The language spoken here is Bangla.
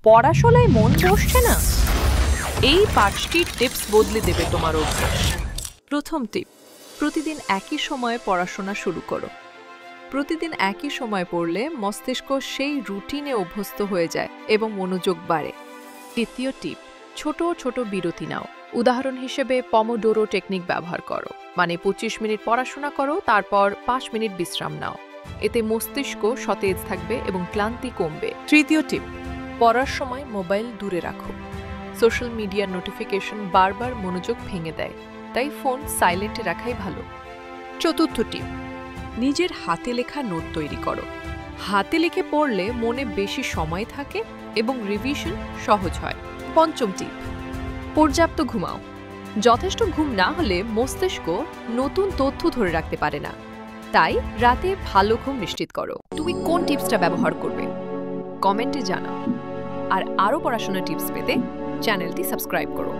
পড়াশোনায় মন বসছে না? এই 5টি টিপস বদলে দেবে তোমার অভ্যাস। প্রথম টিপ, প্রতিদিন একই সময়ে পড়াশোনা শুরু করো। প্রতিদিন একই সময় পড়লে মস্তিষ্ক সেই রুটিনে অভ্যস্ত হয়ে যায় এবং মনোযোগ বাড়ে। দ্বিতীয় টিপ, ছোট ছোট বিরতি নাও। উদাহরণ হিসেবে পমোডোরো টেকনিক ব্যবহার করো, মানে 25 মিনিট পড়াশোনা করো, তারপর 5 মিনিট বিশ্রাম নাও। এতে মস্তিষ্ক সতেজ থাকবে এবং ক্লান্তি কমবে। তৃতীয় টিপ, পড়ার সময় মোবাইল দূরে রাখো। সোশ্যাল মিডিয়ার নোটিফিকেশন বারবার মনোযোগ ভেঙে দেয়, তাই ফোন সাইলেন্টে রাখাই ভালো। চতুর্থ টিপ, নিজের হাতে লেখা নোট তৈরি করো। হাতে লিখে পড়লে মনে বেশি সময় থাকে এবং রিভিশন সহজ হয়। পঞ্চম টিপ, পর্যাপ্ত ঘুমাও। যথেষ্ট ঘুম না হলে মস্তিষ্ক নতুন তথ্য ধরে রাখতে পারে না, তাই রাতে ভালো ঘুম নিশ্চিত করো। তুমি কোন টিপসটা ব্যবহার করবে কমেন্টে জানাও। আর আরও পড়াশোনার টিপস পেতে চ্যানেলটি সাবস্ক্রাইব করো।